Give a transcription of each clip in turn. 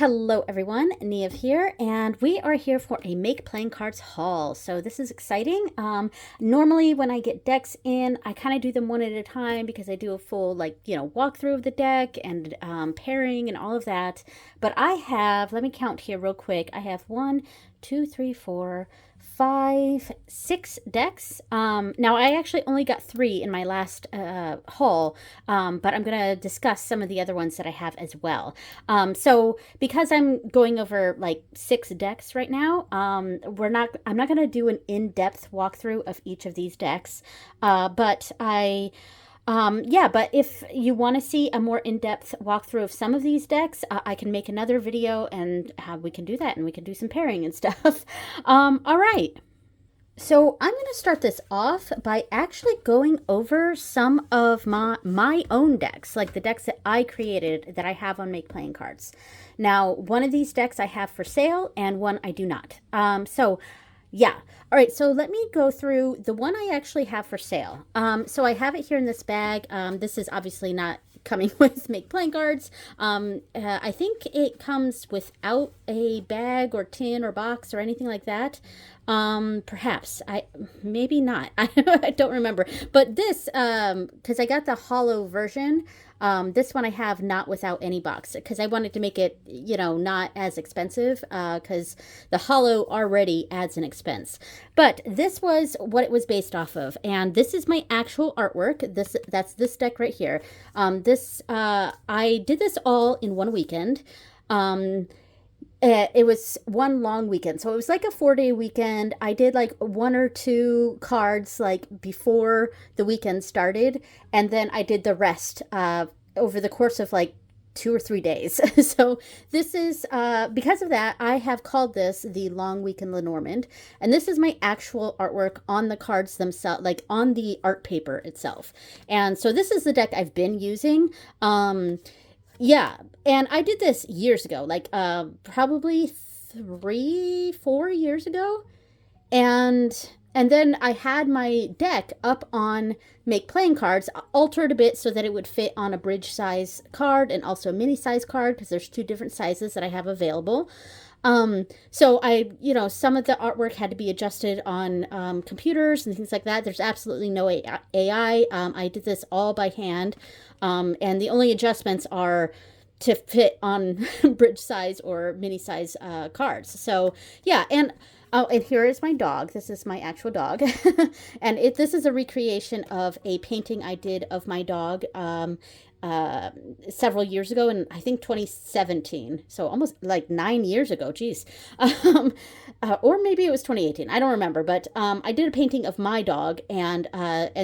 Hello everyone, Niev here, and we are here for a Make Playing Cards haul. So this is exciting. Normally when I get decks in, I kind of do them one at a time because I do a full walkthrough of the deck and pairing and all of that. But I have, let me count here real quick. I have 1, 2, 3, 4, 5, 6 decks. Now I actually only got 3 in my last haul, but I'm going to discuss some of the other ones that I have as well. So because I'm going over like 6 decks right now, I'm not going to do an in-depth walkthrough of each of these decks, but but if you want to see a more in-depth walkthrough of some of these decks, I can make another video and we can do that and we can do some pairing and stuff. All right. So I'm going to start this off by actually going over some of my own decks, like the decks that I created that I have on Make Playing Cards. Now, one of these decks I have for sale and one I do not. Yeah. All right, so let me go through the one I actually have for sale. So I have it here in this bag. This is obviously not coming with Make Playing Cards. I think it comes without a bag or tin or box or anything like that. Perhaps. Maybe not. I don't remember. But this, because I got the hollow version, this one I have not without any box because I wanted to make it, not as expensive because the hollow already adds an expense. But this was what it was based off of. And this is my actual artwork. That's this deck right here. I did this all in one weekend. It was one long weekend. So it was like a 4-day weekend. I did like 1 or 2 cards like before the weekend started. And then I did the rest over the course of like 2 or 3 days. So this is, because of that, I have called this the Long Week in Lenormand. And this is my actual artwork on the cards themselves, like on the art paper itself. And so this is the deck I've been using. Yeah, and I did this years ago, like probably 3-4 years ago, and then I had my deck up on Make Playing Cards, altered a bit so that it would fit on a bridge size card and also a mini size card because there's 2 different sizes that I have available. So some of the artwork had to be adjusted on computers and things like that. There's absolutely no AI. I did this all by hand. And the only adjustments are to fit on bridge size or mini size cards. So yeah, and oh, and here is my dog. This is my actual dog. And this is a recreation of a painting I did of my dog several years ago, in I think 2017, so almost like 9 years ago. Geez. Or maybe it was 2018, I don't remember, but I did a painting of my dog, and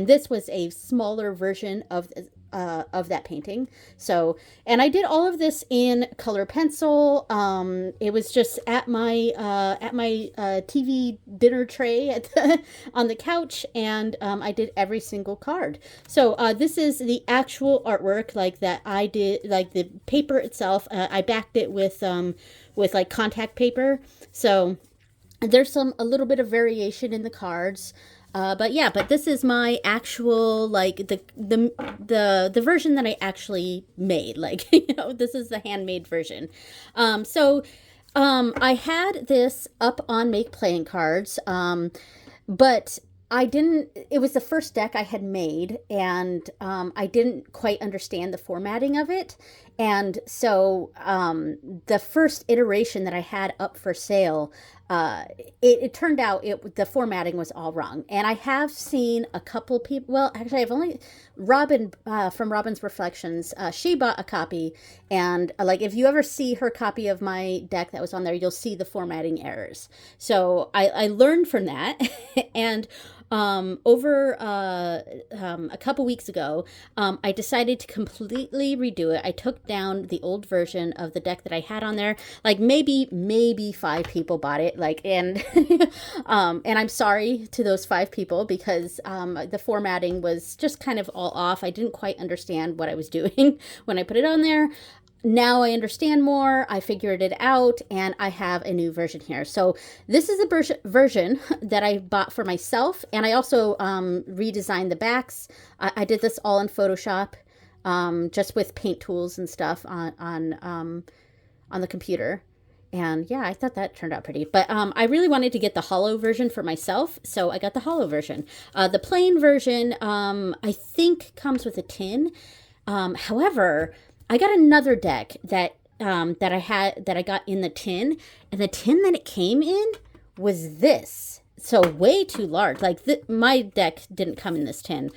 this was a smaller version of that painting. So, and I did all of this in color pencil. It was just at my TV dinner tray on the couch, and I did every single card. So this is the actual artwork, like that I did, like the paper itself. I backed it with like contact paper. So there's a little bit of variation in the cards. But this is my actual, like, the version that I actually made. Like, this is the handmade version. I had this up on Make Playing Cards, but it was the first deck I had made, and I didn't quite understand the formatting of it. And so the first iteration that I had up for sale, it turned out the formatting was all wrong. And I have seen a couple people, well, actually I've only, Robin from Robin's Reflections, she bought a copy, and like if you ever see her copy of my deck that was on there, you'll see the formatting errors. So I learned from that. And over a couple weeks ago, I decided to completely redo it. I took down the old version of the deck that I had on there. Like maybe 5 people bought it. Like, and and I'm sorry to those 5 people because the formatting was just kind of all off. I didn't quite understand what I was doing when I put it on there. Now I understand more, I figured it out, and I have a new version here. So this is a version that I bought for myself, and I also redesigned the backs. I did this all in Photoshop, just with paint tools and stuff on on the computer. And yeah, I thought that turned out pretty. But I really wanted to get the holo version for myself, so I got the holo version. The plain version, I think, comes with a tin. However, I got another deck that I got in the tin, and the tin that it came in was this. So way too large. Like my deck didn't come in this tin.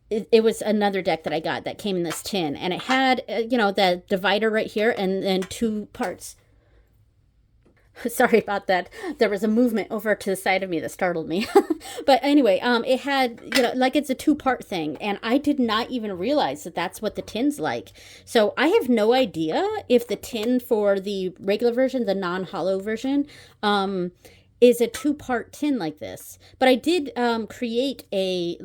It was another deck that I got that came in this tin, and it had, you know, the divider right here and then two parts. Sorry about that. There was a movement over to the side of me that startled me. But anyway, it had, you know, like it's a two-part thing, and I did not even realize that that's what the tin's like. So I have no idea if the tin for the regular version, the non-holo version, is a two-part tin like this. But I did create a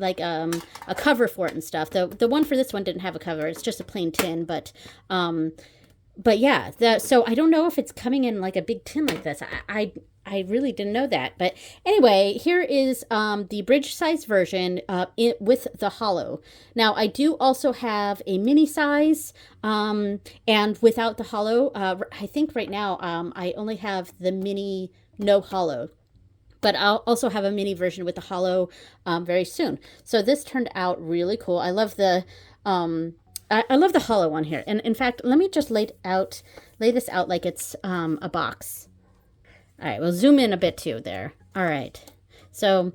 cover for it and stuff. The one for this one didn't have a cover. It's just a plain tin, but yeah, so I don't know if it's coming in like a big tin like this. I really didn't know that. But anyway, here is the bridge size version with the holo. Now, I do also have a mini size and without the holo. I think right now I only have the mini no holo. But I'll also have a mini version with the holo very soon. So this turned out really cool. I love the I love the holo one here. And in fact, let me just lay this out like it's a box. All right, we'll zoom in a bit too there. All right. So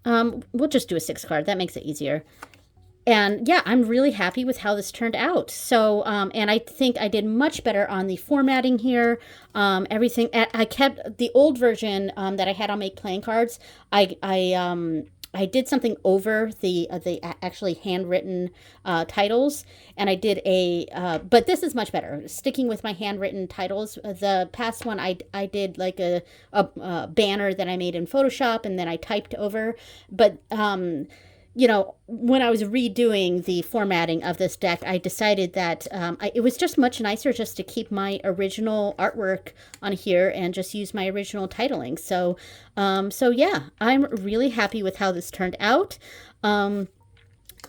we'll just do a 6 card. That makes it easier. And yeah, I'm really happy with how this turned out. So, and I think I did much better on the formatting here. Everything, I kept the old version that I had on Make Playing Cards. I did something over the actually handwritten titles, and I did but this is much better. Sticking with my handwritten titles. The past one I did like a banner that I made in Photoshop, and then I typed over. But you know, when I was redoing the formatting of this deck, I decided that it was just much nicer just to keep my original artwork on here and just use my original titling. So, so yeah, I'm really happy with how this turned out. And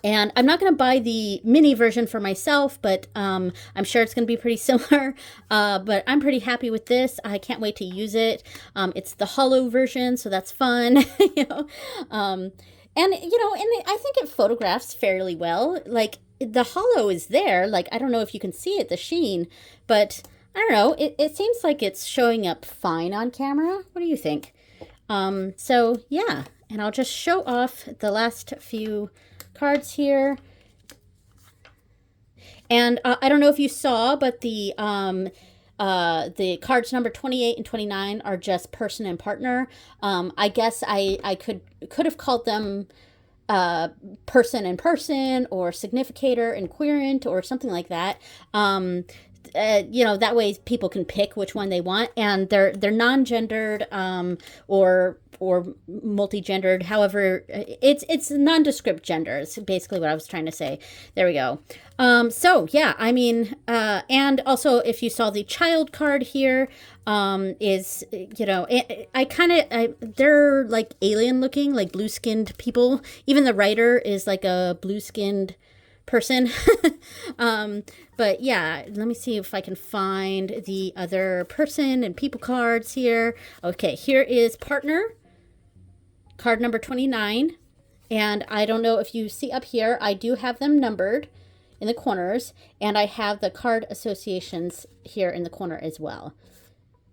I'm not going to buy the mini version for myself, but I'm sure it's going to be pretty similar. But I'm pretty happy with this. I can't wait to use it. It's the holo version, so that's fun. You know. And, you know, and I think it photographs fairly well. Like, the holo is there. Like, I don't know if you can see it, the sheen. But, I don't know. It seems like it's showing up fine on camera. What do you think? So, yeah. And I'll just show off the last few cards here. And I don't know if you saw, but the cards number 28 and 29 are just person and partner. I guess I could have called them person and person, or significator and querent, or something like that. You know, that way people can pick which one they want, and they're non-gendered or multi-gendered. However, it's nondescript gender. It's basically what I was trying to say. There we go. So yeah, I mean, and also if you saw the child card here, is, you know, they're like alien looking, like blue-skinned people. Even the writer is like a blue-skinned person. But yeah, let me see if I can find the other person and people cards here. Okay, here is partner, card number 29. And I don't know if you see up here, I do have them numbered in the corners, and I have the card associations here in the corner as well.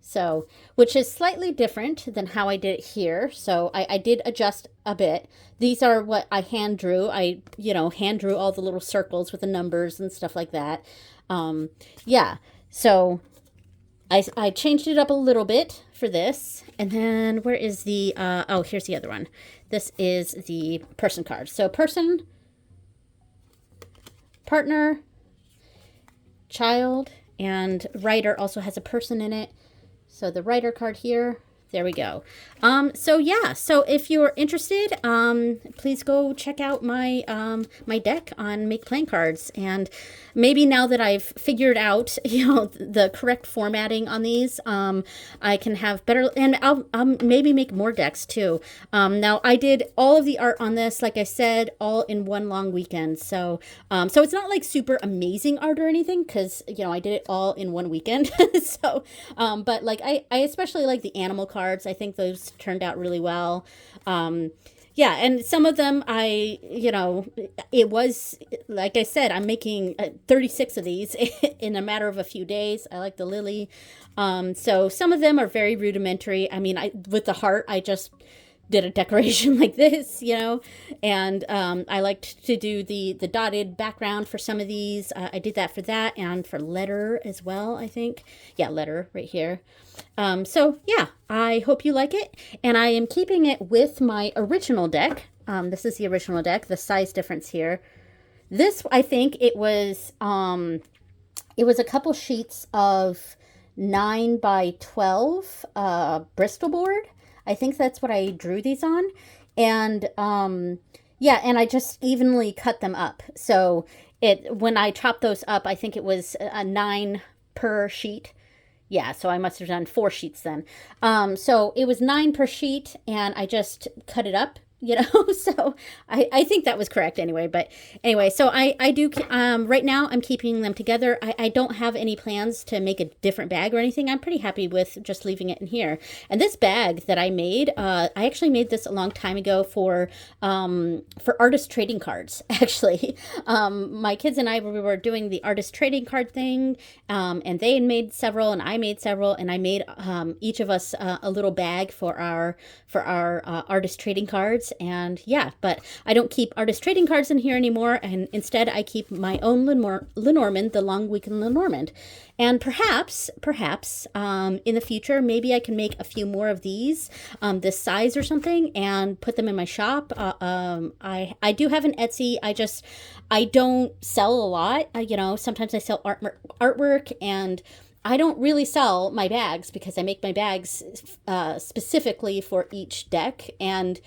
So, which is slightly different than how I did it here. So I did adjust a bit. These are what I hand drew. I, you know, hand drew all the little circles with the numbers and stuff like that. Yeah, so I changed it up a little bit for this. And then where is the, oh, here's the other one. This is the person card. So person, partner, child, and writer also has a person in it. So the writer card here, There we go. So yeah, so if you're interested, please go check out my deck on Make Playing Cards. And maybe now that I've figured out, the correct formatting on these, I can have better, and I'll maybe make more decks too. Now I did all of the art on this, like I said, all in one long weekend. So, so it's not like super amazing art or anything, because I did it all in one weekend. So, but like I especially like the animal cards. I think those turned out really well. Yeah, and some of them it was, like I said, I'm making 36 of these in a matter of a few days. I like the lily. So some of them are very rudimentary. I mean, with the heart, I just did a decoration like this, and I liked to do the dotted background for some of these. I did that for that and for letter as well, I think. Yeah, letter right here. So yeah, I hope you like it, and I am keeping it with my original deck. This is the original deck, the size difference here. This, I think it was a couple sheets of 9 by 12 Bristol board. I think that's what I drew these on. And yeah, and I just evenly cut them up. So when I chopped those up, I think it was a 9 per sheet. Yeah, so I must have done 4 sheets then. So it was 9 per sheet, and I just cut it up. So I think that was correct anyway. But anyway, so I do, right now I'm keeping them together. I don't have any plans to make a different bag or anything. I'm pretty happy with just leaving it in here. And this bag that I made, I actually made this a long time ago for artist trading cards, actually. My kids and I, we were doing the artist trading card thing, and they made several, and I made several, and I made each of us a little bag for our artist trading cards. And yeah, but I don't keep artist trading cards in here anymore, and instead I keep my own Lenormand, the Long Weekend Lenormand. And perhaps in the future, maybe I can make a few more of these, this size or something, and put them in my shop. I do have an Etsy. I don't sell a lot. Sometimes I sell artwork, and I don't really sell my bags because I make my bags specifically for each deck. And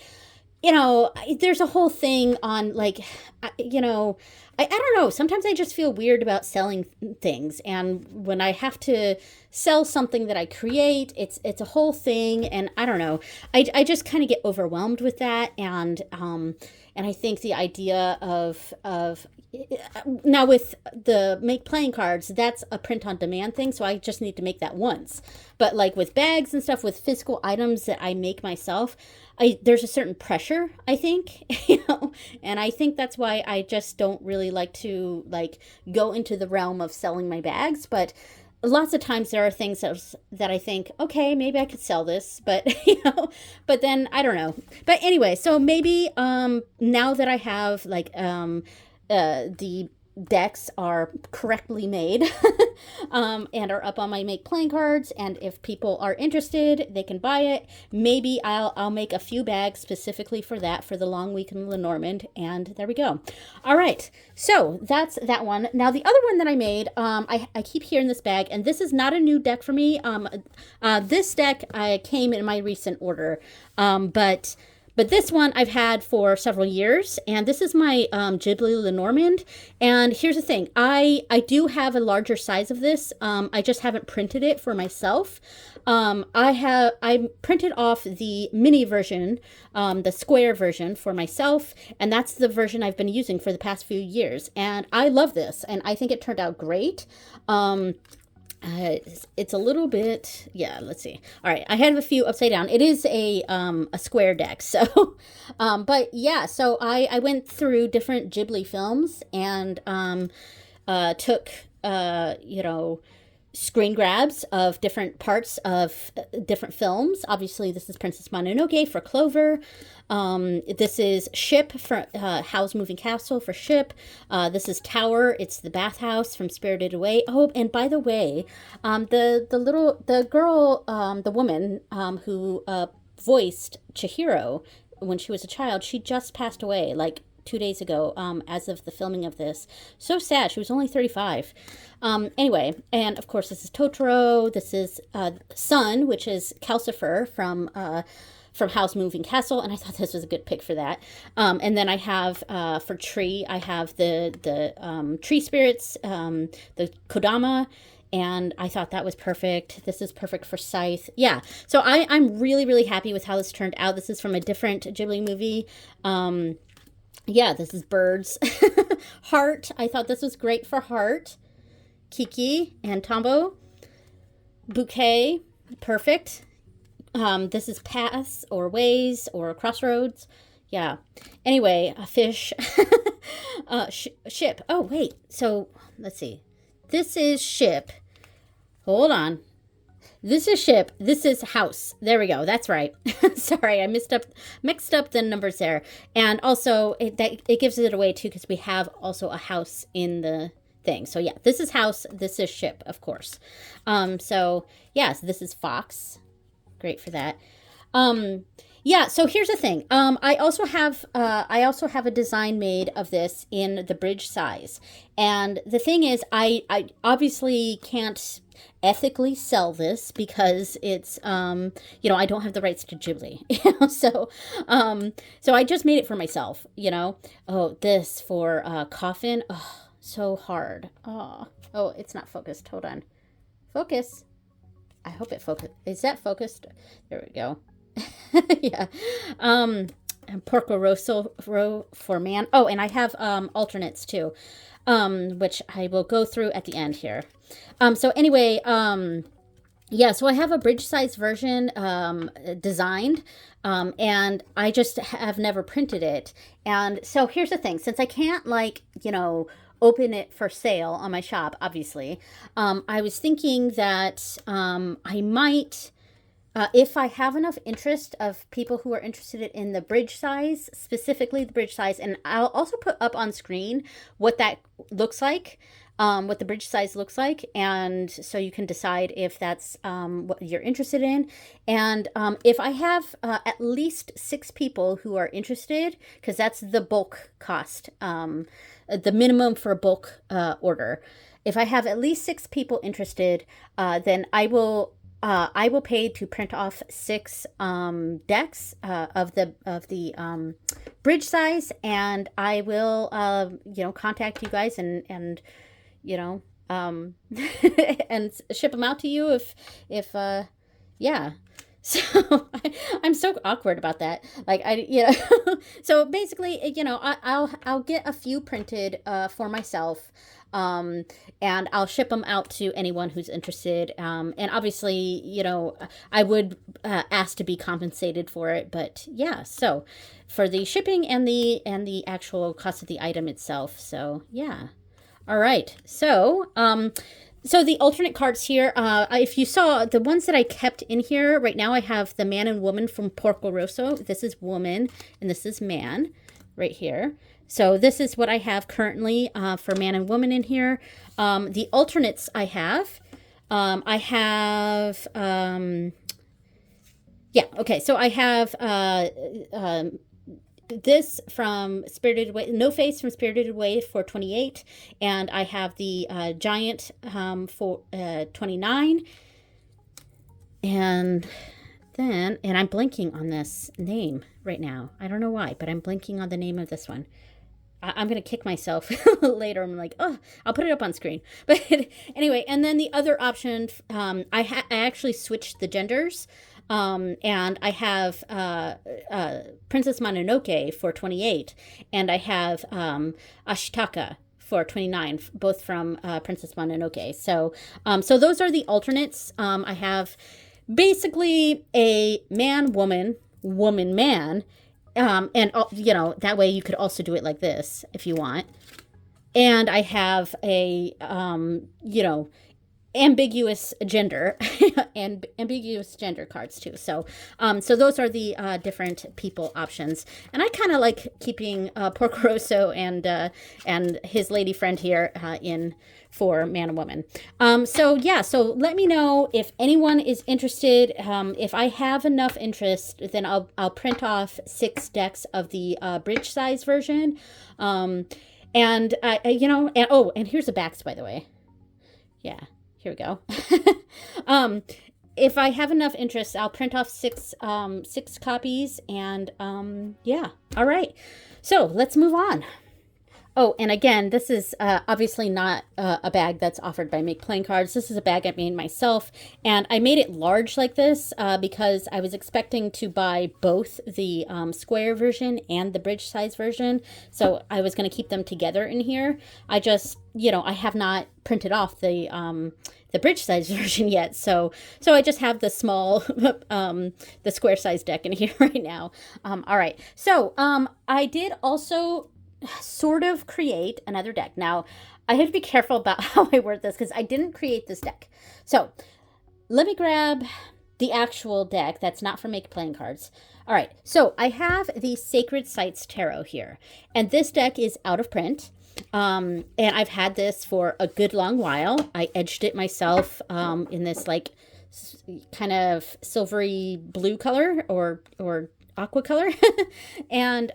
there's a whole thing on like, I don't know. Sometimes I just feel weird about selling things. And when I have to sell something that I create, it's a whole thing. And I don't know. I just kind of get overwhelmed with that. And I think the idea of now with the Make Playing Cards, that's a print on demand thing. So I just need to make that once. But like with bags and stuff, with physical items that I make myself, there's a certain pressure, I think, and I think that's why I just don't really like to go into the realm of selling my bags. But lots of times there are things that I think, okay, maybe I could sell this, but but then I don't know. But anyway, so maybe now that I have the decks are correctly made and are up on my Make Playing Cards, and if people are interested, they can buy it. Maybe I'll make a few bags specifically for that, for the Long Weekend Lenormand, and there we go. All right, so that's that one. Now the other one that I made, I keep here in this bag, and this is not a new deck for me. This deck came in my recent order, but this one I've had for several years, and this is my Ghibli Lenormand. And here's the thing, I do have a larger size of this. I just haven't printed it for myself. I printed off the mini version, the square version for myself, and that's the version I've been using for the past few years. And I love this, and I think it turned out great. It's a little bit, yeah, let's see. All right, I have a few upside down. It is a square deck, so, but yeah, so I went through different Ghibli films and took, screen grabs of different parts of different films. Obviously, this is Princess Mononoke for Clover. This is Ship for Howl's Moving Castle for Ship. This is Tower. It's the bathhouse from Spirited Away. Oh, and by the way, the woman who voiced Chihiro when she was a child, she just passed away like 2 days ago, as of the filming of this. So sad. She was only 35. Anyway, and of course, this is Totoro. This is Sun, which is Calcifer from Howl's Moving Castle, and I thought this was a good pick for that. And then I have, for tree, I have the tree spirits, the Kodama, and I thought that was perfect. This is perfect for Scythe. Yeah, so I'm really, really happy with how this turned out. This is from a different Ghibli movie. Yeah, this is Birds. Heart, I thought this was great for Heart. Kiki and Tombo. Bouquet, perfect. This is Paths or Ways or Crossroads. Yeah. Anyway, a fish. Ship. Oh, wait. So, let's see. This is ship. Hold on. This is ship. This is house. There we go. That's right. Sorry, I mixed up the numbers there. And also, it gives it away, too, because we have also a house in the thing. So, yeah, this is house. This is ship, of course. So, yeah, so this is fox. Great for that. Yeah, so here's the thing. I also have a design made of this in the bridge size. And the thing is, I obviously can't ethically sell this because it's I don't have the rights to Ghibli. So I just made it for myself, Oh, this for coffin. Oh, so hard. Oh, it's not focused. Hold on. Focus. I hope it focused. Is that focused? There we go. Yeah. And Porco Rosso for man. Oh, and I have alternates too, which I will go through at the end here. So anyway, yeah, so I have a bridge size version designed, and I just have never printed it. And so here's the thing, since I can't open it for sale on my shop, obviously, I was thinking that I might, if I have enough interest of people who are interested in the bridge size, specifically the bridge size, and I'll also put up on screen what that looks like, what the bridge size looks like, and so you can decide if that's what you're interested in. And if I have at least 6 people who are interested, because that's the bulk cost, the minimum for a bulk order. If I have at least 6 people interested, then I will pay to print off 6 decks of the bridge size, and I will contact you guys and and ship them out to you if yeah. So I'm so awkward about that. So basically, I'll get a few printed for myself, and I'll ship them out to anyone who's interested. And obviously, I would ask to be compensated for it. But yeah, so for the shipping and the actual cost of the item itself. So yeah. All right. So so the alternate cards here, if you saw the ones that I kept in here right now, I have the man and woman from Porco Rosso. This is woman and this is man right here. So this is what I have currently for man and woman in here. The alternates I have, yeah, okay. So I have this from Spirited Away, No Face from Spirited Away for 28, and I have the Giant for 29, and then, and I'm blanking on this name right now. I don't know why, but I'm blanking on the name of this one. I'm going to kick myself later. I'm like, oh, I'll put it up on screen. But anyway, and then the other option, I actually switched the genders. And I have Princess Mononoke for 28, and I have Ashitaka for 29, both from Princess Mononoke. So so those are the alternates. I have basically a man, woman, woman, man, and that way you could also do it like this if you want. And I have a ambiguous gender and ambiguous gender cards too. So so those are the different people options, and I kind of like keeping Porco Rosso and his lady friend here in for man and woman. So yeah, so let me know if anyone is interested. If I have enough interest, then I'll print off 6 decks of the bridge size version. And you know, and oh, and here's the backs, by the way. Yeah, here we go. If I have enough interest, I'll print off 6 copies, and yeah. All right. So let's move on. Oh, and again, this is obviously not a bag that's offered by Make Playing Cards. This is a bag I made myself, and I made it large like this because I was expecting to buy both the square version and the bridge size version. So I was going to keep them together in here. I just, you know, I have not printed off the bridge size version yet. So I just have the small, the square size deck in here right now. All right. So I did also sort of create another deck. Now, I have to be careful about how I word this because I didn't create this deck. So let me grab the actual deck that's not for Make Playing Cards. All right, so I have the Sacred Sites Tarot here, and this deck is out of print. And I've had this for a good long while. I edged it myself in this like kind of silvery blue color or aqua color. And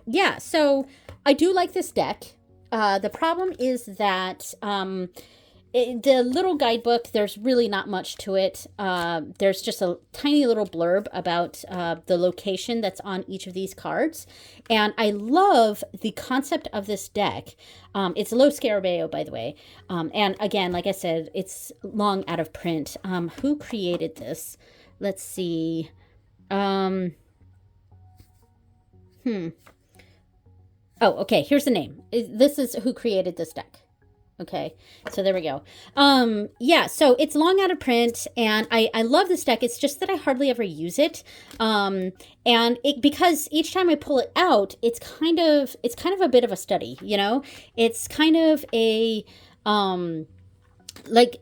yeah, so I do like this deck. The problem is that the little guidebook, there's really not much to it. There's just a tiny little blurb about the location that's on each of these cards. And I love the concept of this deck. It's Lo Scarabeo, by the way. And again, like I said, it's long out of print. Who created this? Let's see. Oh, okay, here's the name. This is who created this deck. Okay, so there we go. Yeah, so it's long out of print, and I love this deck. It's just that I hardly ever use it. And because each time I pull it out, it's kind of a bit of a study, you know? It's kind of a like,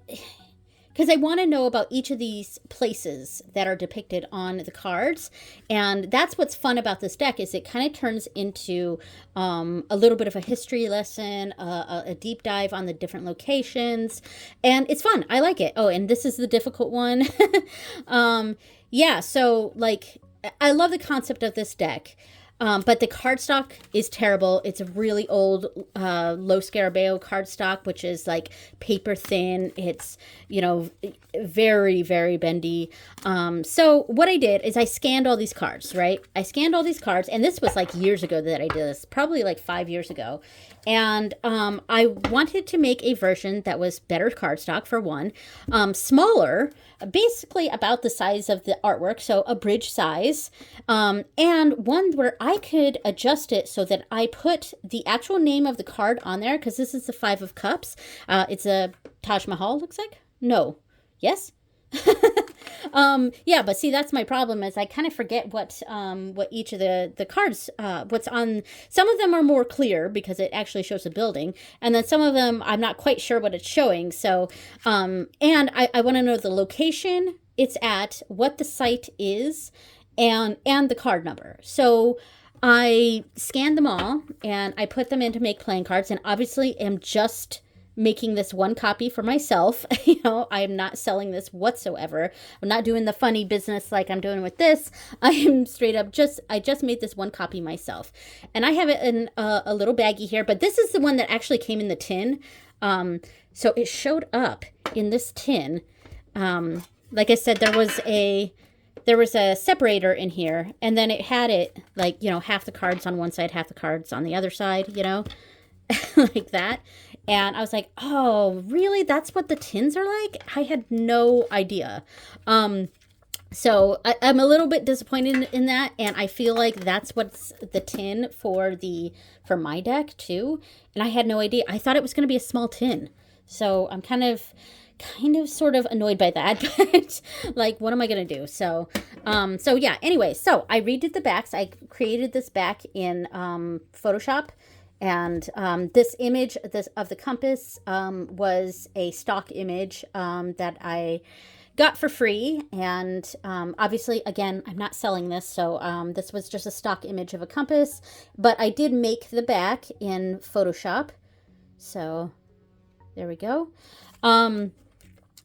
because I want to know about each of these places that are depicted on the cards. And that's what's fun about this deck, is it kind of turns into a little bit of a history lesson, a deep dive on the different locations. And it's fun. I like it. Oh, and this is the difficult one. Yeah, so like, I love the concept of this deck. But the cardstock is terrible. It's a really old Lo Scarabeo cardstock, which is like paper thin. It's, you know, very, very bendy. So what I did is I scanned all these cards, right? I scanned all these cards, and this was like years ago that I did this, probably like 5 years ago. And I wanted to make a version that was better cardstock, for one, smaller, basically about the size of the artwork, so a bridge size, and one where I could adjust it so that I put the actual name of the card on there, because this is the 5 of Cups. It's a Taj Mahal, looks like. No. Yes? Yeah, but see, that's my problem, is I kind of forget what each of the cards, what's on. Some of them are more clear because it actually shows a building, and then some of them I'm not quite sure what it's showing. So, and I want to know the location it's at, what the site is, and the card number. So I scanned them all, and I put them into Make Playing Cards, and obviously am just making this one copy for myself. You know, I'm not selling this whatsoever. I'm not doing the funny business like I'm doing with this. I am straight up I just made this one copy myself. And I have it in a little baggie here, but this is the one that actually came in the tin. So it showed up in this tin. Like I said, there was a separator in here, and then it had it like, you know, half the cards on one side, half the cards on the other side, you know, like that. And I was like, oh, really? That's what the tins are like? I had no idea. So I'm a little bit disappointed in that. And I feel like that's what's the tin for my deck too. And I had no idea. I thought it was going to be a small tin. So I'm kind of sort of annoyed by that, but like, what am I going to do? So yeah, anyway, so I redid the backs. I created this back in Photoshop. And this image of the compass was a stock image that I got for free. And obviously, again, I'm not selling this, so this was just a stock image of a compass. But I did make the back in Photoshop. So there we go. I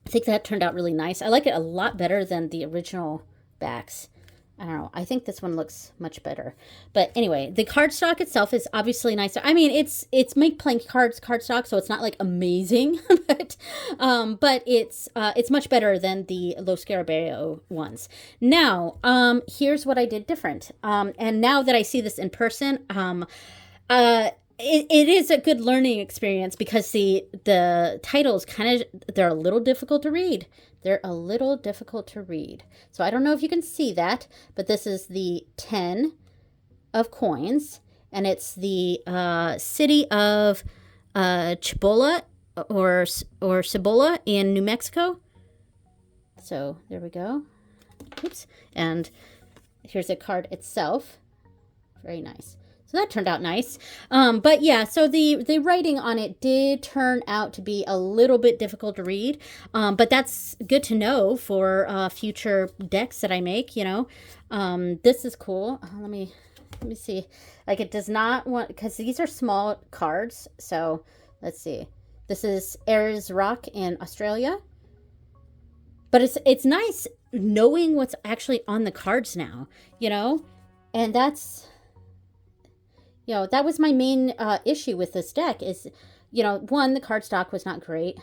think that turned out really nice. I like it a lot better than the original backs. I don't know. I think this one looks much better. But anyway, the cardstock itself is obviously nicer. I mean, it's Make Playing Cards cardstock, so it's not like amazing, but it's much better than the Lo Scarabeo ones. Now, here's what I did different. And now that I see this in person, it is a good learning experience because the titles they're a little difficult to read. They're a little difficult to read. So I don't know if you can see that, but this is the 10 of coins, and it's the city of Cibola or Cibola in New Mexico. So there we go. Oops. And here's the card itself. Very nice. So that turned out nice. But yeah, so the writing on it did turn out to be a little bit difficult to read. But that's good to know for future decks that I make, you know. This is cool. Let me see. Like, it does not want, because these are small cards. So let's see. This is Ayers Rock in Australia. But it's nice knowing what's actually on the cards now, you know. And that's, you know, that was my main issue with this deck is, you know, one, the cardstock was not great.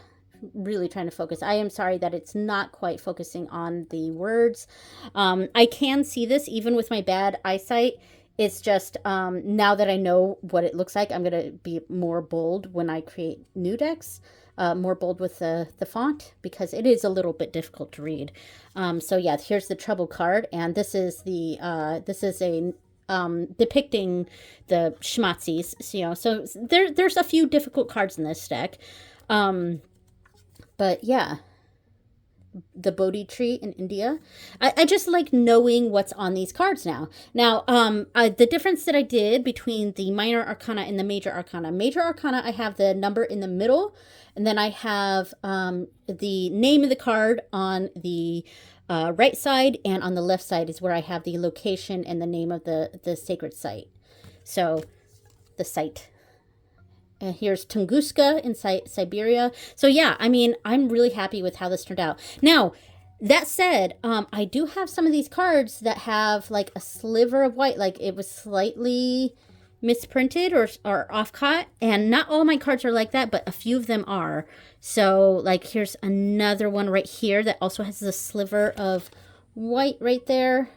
Really trying to focus. I am sorry that it's not quite focusing on the words. I can see this even with my bad eyesight. It's just now that I know what it looks like, I'm going to be more bold when I create new decks. More bold with the font because it is a little bit difficult to read. So yeah, here's the trouble card, and this is a depicting the schmatzis, so, you know, so there's a few difficult cards in this deck. But yeah, the Bodhi tree in India. I just like knowing what's on these cards now. Now, the difference that I did between the minor arcana and the major arcana. Major arcana, I have the number in the middle, and then I have the name of the card on the right side, and on the left side is where I have the location and the name of the sacred site. So the site. And here's Tunguska in Siberia. So yeah, I mean, I'm really happy with how this turned out. Now, that said, I do have some of these cards that have like a sliver of white, like it was slightly misprinted or off-cut, and not all my cards are like that, but a few of them are. So like here's another one right here that also has a sliver of white right there.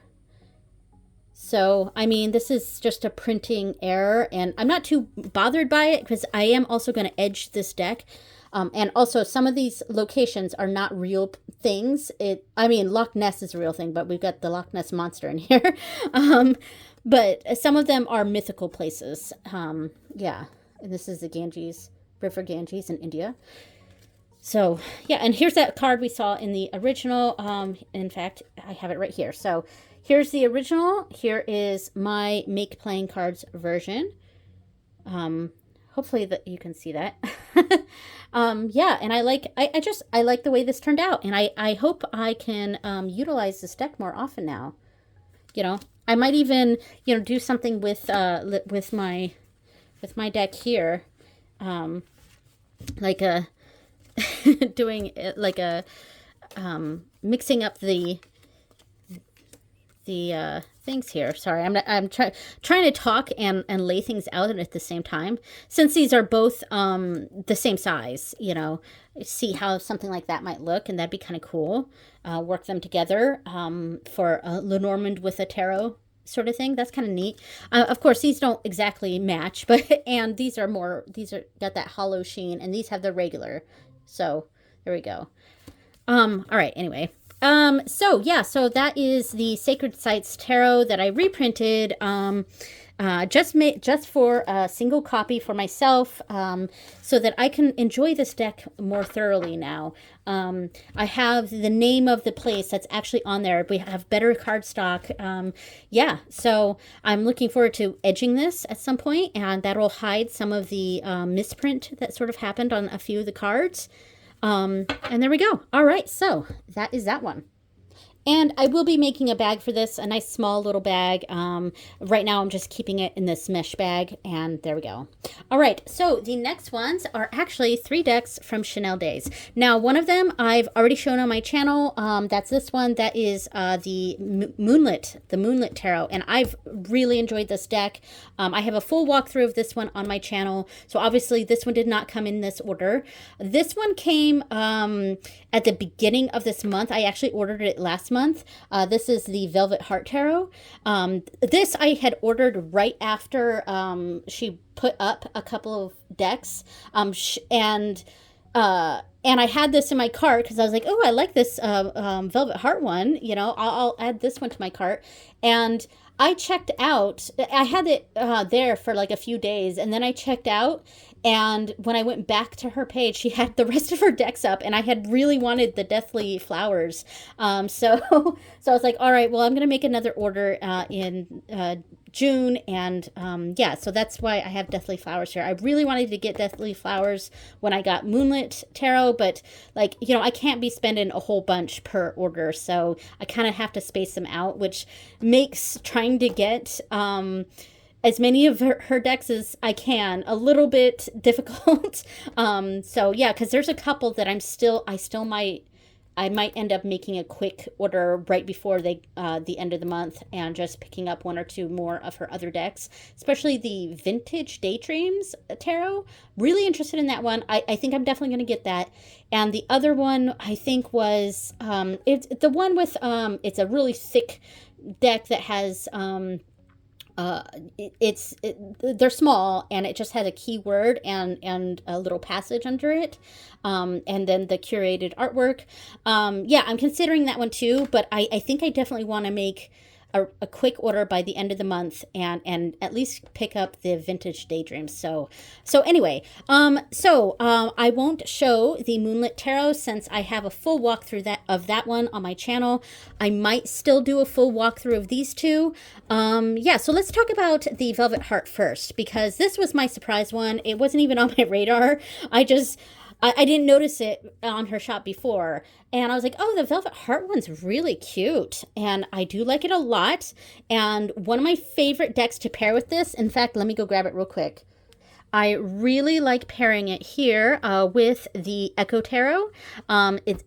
So, I mean, this is just a printing error, and I'm not too bothered by it because I am also going to edge this deck. And also, some of these locations are not real things. I mean, Loch Ness is a real thing, but we've got the Loch Ness Monster in here. But some of them are mythical places. Yeah, and this is the Ganges, River Ganges in India. So, yeah, and here's that card we saw in the original. In fact, I have it right here. So, here's the original. Here is my Make Playing Cards version. Hopefully that you can see that. Yeah, and I like the way this turned out, and I hope I can utilize this deck more often now. You know, I might even, you know, do something with my deck here, like a doing like a mixing up the things here. Sorry, I'm trying to talk and lay things out at the same time. Since these are both the same size, you know, see how something like that might look, and that'd be kind of cool. Work them together for a Lenormand with a tarot sort of thing. That's kind of neat. Of course, these don't exactly match, but and these are got that hollow sheen, and these have the regular. So there we go. All right. Anyway. So yeah, so that is the Sacred Sites Tarot that I reprinted. just for a single copy for myself, so that I can enjoy this deck more thoroughly now. I have the name of the place that's actually on there. We have better cardstock. Yeah, so I'm looking forward to edging this at some point, and that'll hide some of the misprint that sort of happened on a few of the cards. And there we go. All right, so that is that one. And I will be making a bag for this, a nice small little bag. Right now I'm just keeping it in this mesh bag, and there we go. All right, so the next ones are actually 3 decks from Chanel Days. Now, one of them I've already shown on my channel. That's this one. That is the Moonlit Tarot, and I've really enjoyed this deck. I have a full walkthrough of this one on my channel, so obviously this one did not come in this order. This one came at the beginning of this month. I actually ordered it last month. This is the Velvet Heart Tarot. This I had ordered right after she put up a couple of decks, and I had this in my cart because I was like, oh, I like this Velvet Heart one. You know, I'll add this one to my cart. And I checked out. I had it there for like a few days, and then I checked out. And when I went back to her page, she had the rest of her decks up, and I had really wanted the Deathly Flowers. So I was like, all right, well, I'm going to make another order in June, and yeah, so that's why I have Deathly Flowers here. I really wanted to get Deathly Flowers when I got Moonlit Tarot, but like, you know, I can't be spending a whole bunch per order, so I kind of have to space them out, which makes trying to get as many of her decks as I can a little bit difficult. So yeah, because there's a couple that I might end up making a quick order right before the end of the month, and just picking up 1 or 2 more of her other decks, especially the Vintage Daydreams Tarot. Really interested in that one. I think I'm definitely going to get that. And the other one I think was it's the one with it's a really thick deck that has they're small, and it just has a keyword and a little passage under it, and then the curated artwork. Yeah, I'm considering that one too, but I think I definitely want to make a quick order by the end of the month, and at least pick up the Vintage Daydreams. So anyway, I won't show the Moonlit Tarot since I have a full walkthrough of that one on my channel. I might still do a full walkthrough of these 2. Yeah, so let's talk about the Velvet Heart first, because this was my surprise one. It wasn't even on my radar. I didn't notice it on her shop before, and I was like, oh, the Velvet Heart one's really cute, and I do like it a lot. And one of my favorite decks to pair with this, in fact, let me go grab it real quick. I really like pairing it here with the Echo Tarot.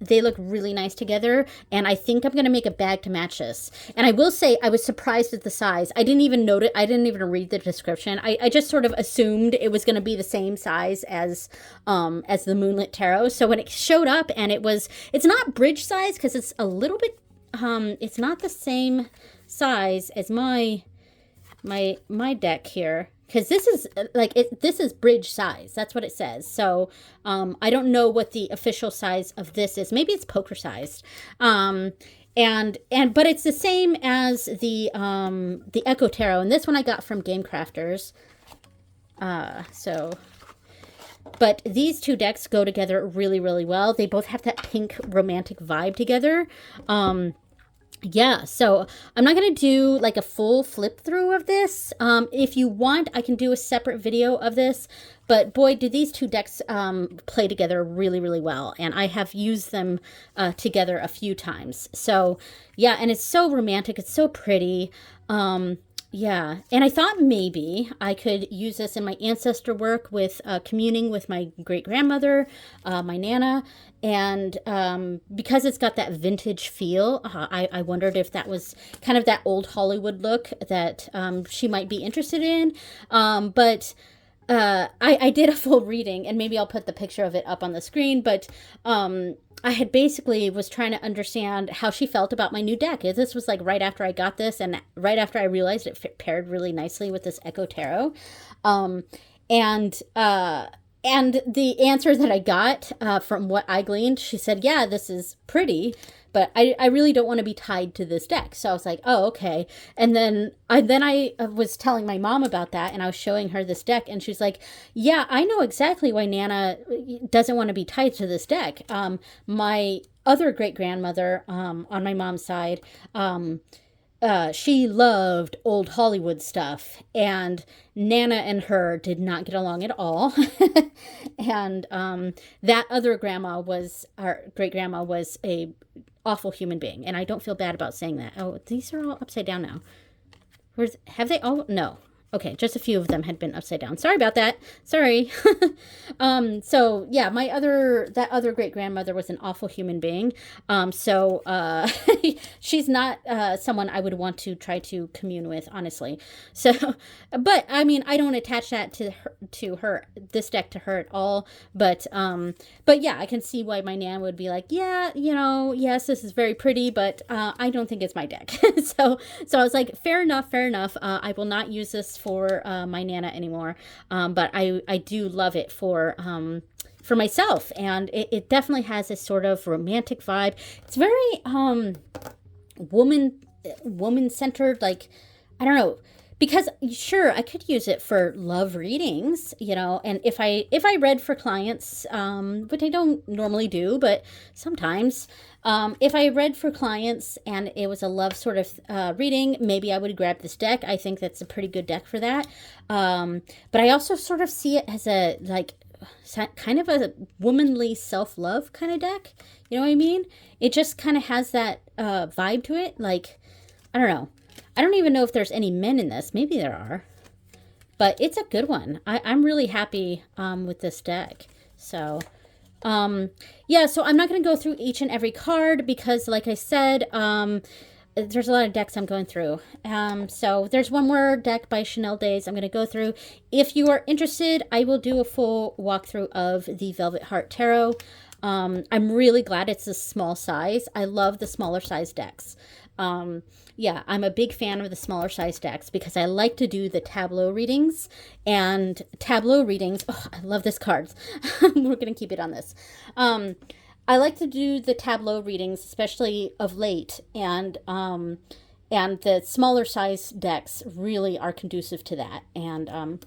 They look really nice together, and I think I'm going to make a bag to match this. And I will say I was surprised at the size. I didn't even note it. I didn't even read the description. I just sort of assumed it was going to be the same size as the Moonlit Tarot. So when it showed up, and it's not bridge size, because it's a little bit, it's not the same size as my deck here. Because this is this is bridge size. That's what it says. So I don't know what the official size of this is. Maybe it's poker sized. But it's the same as the Echo Tarot, and this one I got from Game Crafters. But these 2 decks go together really, really well. They both have that pink romantic vibe together. Yeah, so I'm not going to do like a full flip through of this. If you want, I can do a separate video of this, but boy, do these 2 decks play together really, really well. And I have used them together a few times. So yeah, and it's so romantic. It's so pretty. Yeah, and I thought maybe I could use this in my ancestor work with communing with my great-grandmother, my Nana, and because it's got that vintage feel, I wondered if that was kind of that old Hollywood look that she might be interested in, but I did a full reading, and maybe I'll put the picture of it up on the screen, but I had basically was trying to understand how she felt about my new deck. This was like right after I got this, and right after I realized it paired really nicely with this Echo Tarot. And the answer that I got from what I gleaned, she said, yeah, this is pretty, but I really don't want to be tied to this deck. So I was like, oh, okay. And then I was telling my mom about that, and I was showing her this deck, and she's like, yeah, I know exactly why Nana doesn't want to be tied to this deck. My other great grandmother, on my mom's side, she loved old Hollywood stuff, and Nana and her did not get along at all. And that other grandma was, our great grandma was a awful human being, and I don't feel bad about saying that. Oh, these are all upside down now. Have they all? No. Okay, just a few of them had been upside down. Sorry about that. Sorry. So yeah, that other great grandmother was an awful human being. She's not someone I would want to try to commune with, honestly. So, but I mean, I don't attach that to her, this deck to her at all. But yeah, I can see why my nan would be like, yeah, yes, this is very pretty, but I don't think it's my deck. So I was like, fair enough. I will not use this for my Nana anymore, but I do love it for myself, and it definitely has this sort of romantic vibe. It's very woman centered, like, I don't know, because sure, I could use it for love readings, and if I read for clients, which I don't normally do, but sometimes, if I read for clients and it was a love sort of reading, maybe I would grab this deck. I think that's a pretty good deck for that. But I also sort of see it as a, like, kind of a womanly self-love kind of deck. You know what I mean? It just kind of has that vibe to it. Like, I don't know. I don't even know if there's any men in this. Maybe there are. But it's a good one. I'm really happy with this deck. So, yeah, so I'm not going to go through each and every card because, like I said, there's a lot of decks I'm going through. So there's one more deck by Chanel Days I'm going to go through. If you are interested, I will do a full walkthrough of the Velvet Heart Tarot. I'm really glad it's a small size. I love the smaller size decks. Yeah, I'm a big fan of the smaller size decks because I like to do the tableau readings. And tableau readings, oh, I love this cards. We're going to keep it on this. I like to do the tableau readings, especially of late, and the smaller size decks really are conducive to that. And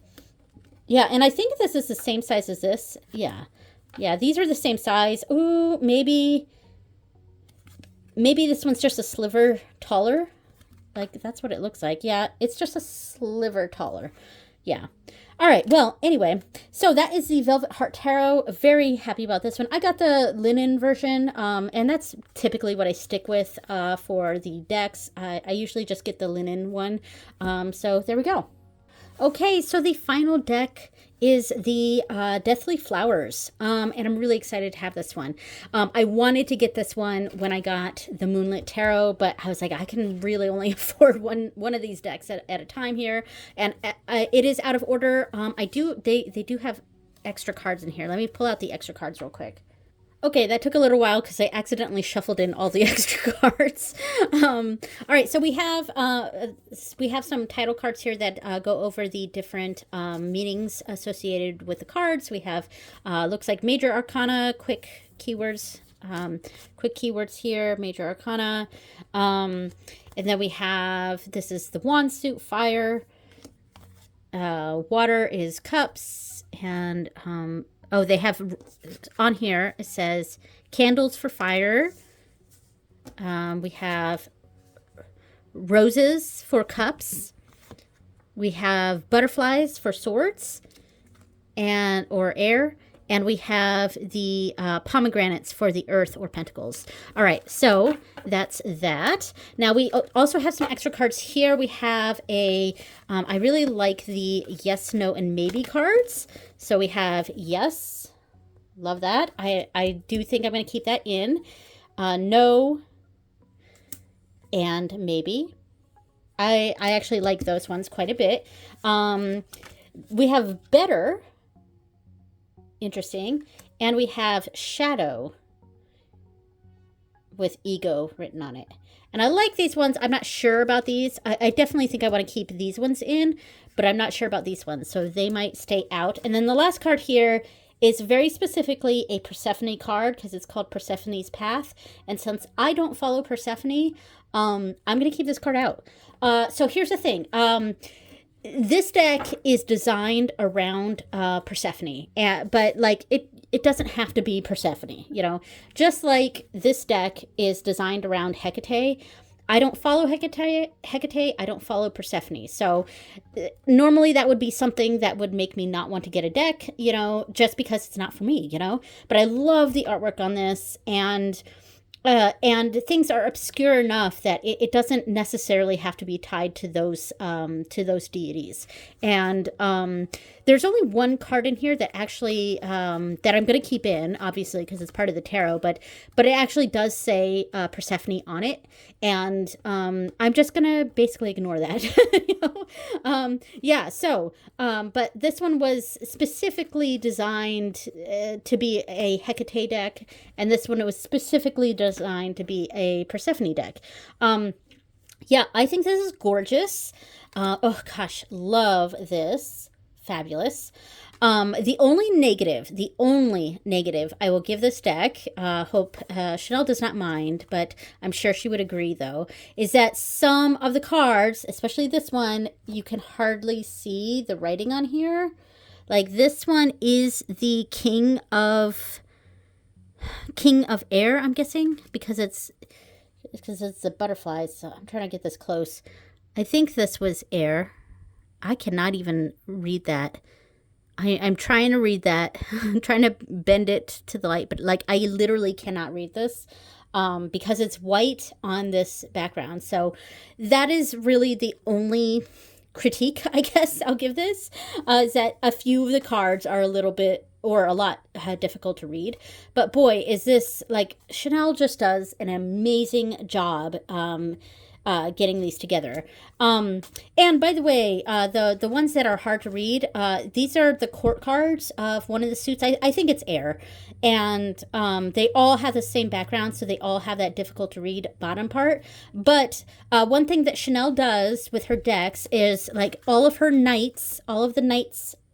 yeah, and I think this is the same size as this. Yeah, these are the same size. Ooh, maybe this one's just a sliver taller. Like, that's what it looks like. Yeah, it's just a sliver taller. Yeah. All right. Well, anyway, so that is the Velvet Heart Tarot. Very happy about this one. I got the linen version, and that's typically what I stick with for the decks. I usually just get the linen one. So there we go. Okay, so the final deck is the Deathly Flowers, and I'm really excited to have this one. I wanted to get this one when I got the Moonlit Tarot, but I was like, I can really only afford one of these decks at a time here, and it is out of order. They do have extra cards in here. Let me pull out the extra cards real quick. Okay, that took a little while because I accidentally shuffled in all the extra cards. All right, so we have some title cards here that go over the different meanings associated with the cards. We have looks like Major Arcana, quick keywords here, Major Arcana, and then we have, this is the Wand suit, fire. Water is cups, and oh, they have on here, it says candles for fire. We have roses for cups. We have butterflies for swords or air. And we have the pomegranates for the earth or pentacles. All right, so that's that. Now we also have some extra cards here. We have I really like the yes, no, and maybe cards. So we have yes, love that. I do think I'm going to keep that in. No, and maybe. I actually like those ones quite a bit. We have better. Interesting. And we have shadow with ego written on it. And I like these ones. I'm not sure about these. I definitely think I want to keep these ones in, but I'm not sure about these ones. So they might stay out. And then the last card here It's very specifically a Persephone card because it's called Persephone's Path. And since I don't follow Persephone, I'm going to keep this card out. So here's the thing. This deck is designed around Persephone, but like it doesn't have to be Persephone, you know. Just like this deck is designed around Hecate. I don't follow Hecate. I don't follow Persephone. So normally that would be something that would make me not want to get a deck, you know, just because it's not for me, you know. But I love the artwork on this, and things are obscure enough that it doesn't necessarily have to be tied to those deities. And there's only one card in here that actually that I'm going to keep in, obviously, because it's part of the tarot. But it actually does say Persephone on it, and I'm just going to basically ignore that. You know? Yeah. So, but this one was specifically designed to be a Hecate deck, and this one was specifically designed to be a Persephone deck. Yeah, I think this is gorgeous. Oh gosh, love this. Fabulous. The only negative I will give this deck, hope Chanel does not mind, but I'm sure she would agree though, is that some of the cards, especially this one, you can hardly see the writing on here. Like this one is the King of Air, I'm guessing, because it's the butterflies. So I'm trying to get this close. I think this was air. I cannot even read that. I'm trying to read that. I'm trying to bend it to the light, but like I literally cannot read this because it's white on this background. So that is really the only critique, I guess, I'll give this, is that a few of the cards are a little bit or a lot difficult to read. But boy, is this, like, Chanel just does an amazing job getting these together. And by the way, the ones that are hard to read, these are the court cards of one of the suits. I think it's air. And they all have the same background, so they all have that difficult to read bottom part. But one thing that Chanel does with her decks is, like, all of the knights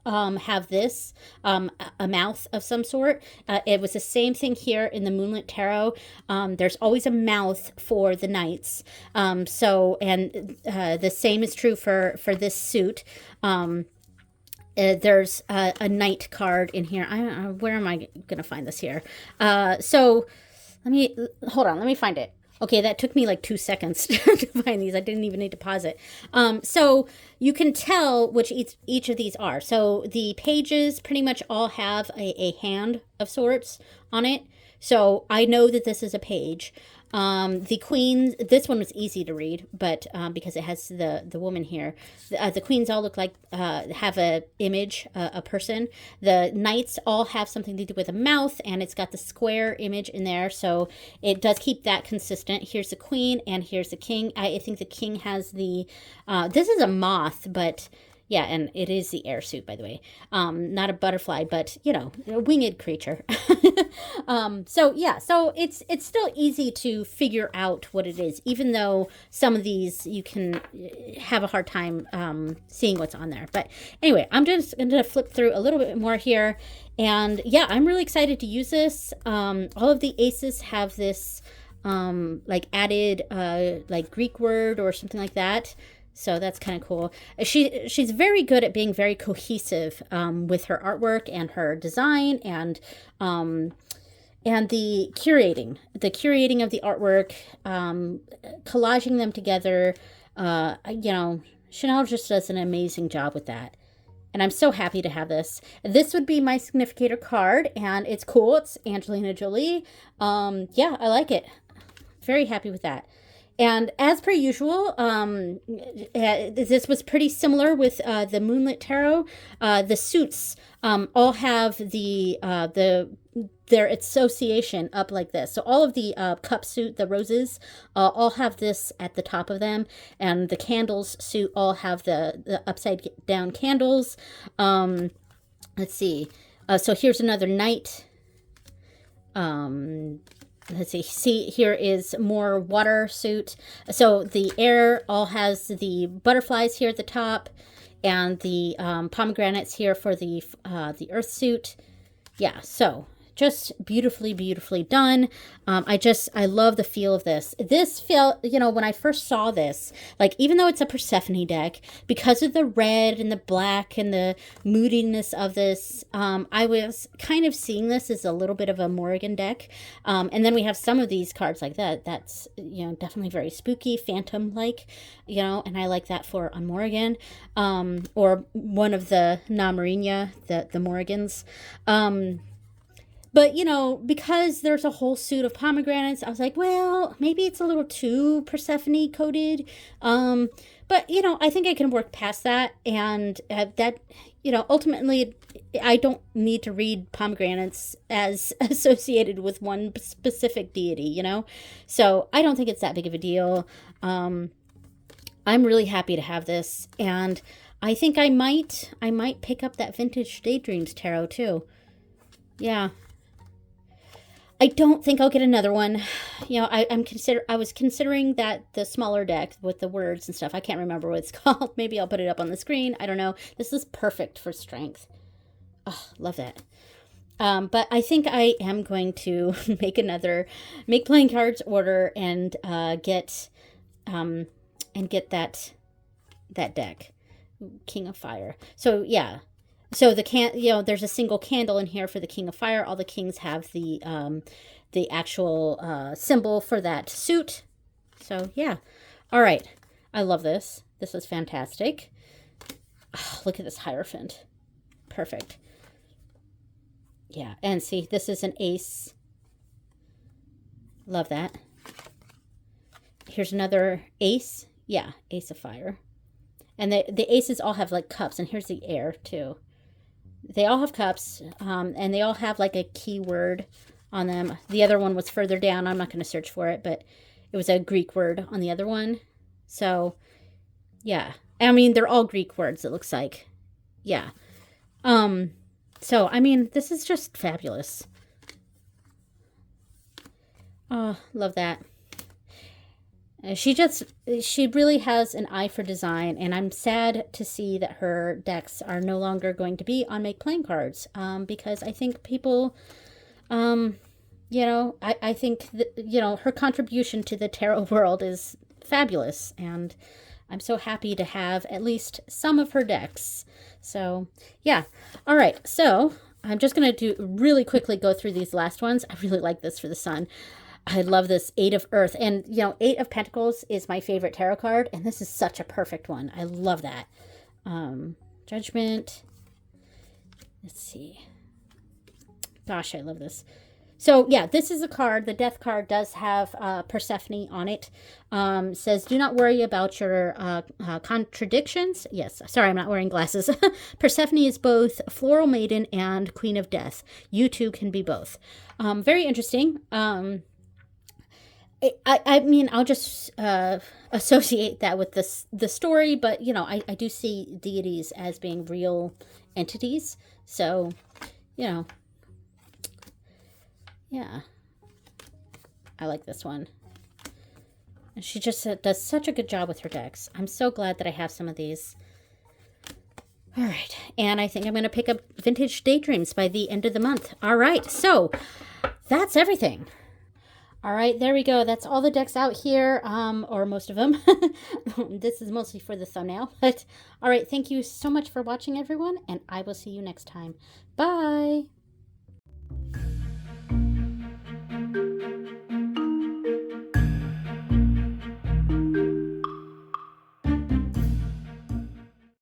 have this, a mouth of some sort. It was the same thing here in the Moonlit Tarot. There's always a mouth for the knights. And the same is true for this suit. There's a knight card in here. Where am I going to find this here? So hold on, let me find it. Okay, that took me like 2 seconds to find these. I didn't even need to pause it. So you can tell which each of these are. So the pages pretty much all have a hand of sorts on it. So I know that this is a page. The queens, this one was easy to read, but because it has the woman here. The queens all look like have a image, a person. The knights all have something to do with a mouth, and it's got the square image in there, so it does keep that consistent. Here's the queen, and here's the king. I think the king has the, this is a moth, but yeah, and it is the air suit, by the way. Not a butterfly, but, you know, a winged creature. So, yeah, so it's still easy to figure out what it is, even though some of these you can have a hard time seeing what's on there. But anyway, I'm just going to flip through a little bit more here. And, yeah, I'm really excited to use this. All of the aces have this, like, added, like, Greek word or something like that. So that's kind of cool. She's very good at being very cohesive with her artwork and her design and the curating of the artwork, collaging them together. You know, Chanel just does an amazing job with that. And I'm so happy to have this. This would be my significator card, and it's cool. It's Angelina Jolie. Yeah, I like it. Very happy with that. And as per usual, this was pretty similar with the Moonlit Tarot. The suits all have their association up like this. So all of the cup suit, the roses, all have this at the top of them. And the candles suit all have the upside down candles. Let's see. So here's another knight. Let's see, here is more water suit. So the air all has the butterflies here at the top and the pomegranates here for the earth suit. yeah, so just beautifully, beautifully done. I love the feel of this. This felt, when I first saw this, like, even though it's a Persephone deck, because of the red and the black and the moodiness of this, I was kind of seeing this as a little bit of a Morrigan deck. And then we have some of these cards like that. That's, definitely very spooky, phantom-like, and I like that for on Morrigan, or one of the Namarina, the Morrigans. But, because there's a whole suit of pomegranates, I was like, well, maybe it's a little too Persephone coded. But, I think I can work past that. And that, ultimately, I don't need to read pomegranates as associated with one specific deity, So I don't think it's that big of a deal. I'm really happy to have this. And I think I might pick up that Vintage Daydreams Tarot too. Yeah. I don't think I'll get another one. I was considering that the smaller deck with the words and stuff. I can't remember what it's called. Maybe I'll put it up on the screen. I don't know. This is perfect for strength. Oh, love that. But I think I am going to make another Playing Cards order and get that deck, King of Fire. So yeah. So there's a single candle in here for the King of Fire. All the kings have the actual symbol for that suit. So yeah. All right. I love this. This is fantastic. Oh, look at this Hierophant. Perfect. Yeah. And see, this is an ace. Love that. Here's another ace. Yeah. Ace of Fire. And the aces all have like cups. And here's the air too. They all have cups, and they all have like a keyword on them. The other one was further down. I'm not going to search for it, but it was a Greek word on the other one. So, yeah. I mean, they're all Greek words, it looks like. Yeah. So, I mean, this is just fabulous. Oh, love that. She really has an eye for design, and I'm sad to see that her decks are no longer going to be on Make Playing Cards, because I think people, I think that, her contribution to the tarot world is fabulous, and I'm so happy to have at least some of her decks. So, yeah. All right, so I'm just going to really quickly go through these last ones. I really like this for the sun. I love this Eight of Earth. And, Eight of Pentacles is my favorite tarot card. And this is such a perfect one. I love that. Judgment. Let's see. Gosh, I love this. So, yeah, this is a card. The Death card does have Persephone on it. Says, do not worry about your contradictions. Yes, sorry, I'm not wearing glasses. Persephone is both Floral Maiden and Queen of Death. You two can be both. Very interesting. I mean, I'll just associate that with the story, but, I do see deities as being real entities. So, yeah. I like this one. And she just does such a good job with her decks. I'm so glad that I have some of these. All right. And I think I'm going to pick up Vintage Daydreams by the end of the month. All right. So that's everything. All right, there we go. That's all the decks out here, or most of them. This is mostly for the thumbnail. But all right, thank you so much for watching, everyone, and I will see you next time. Bye.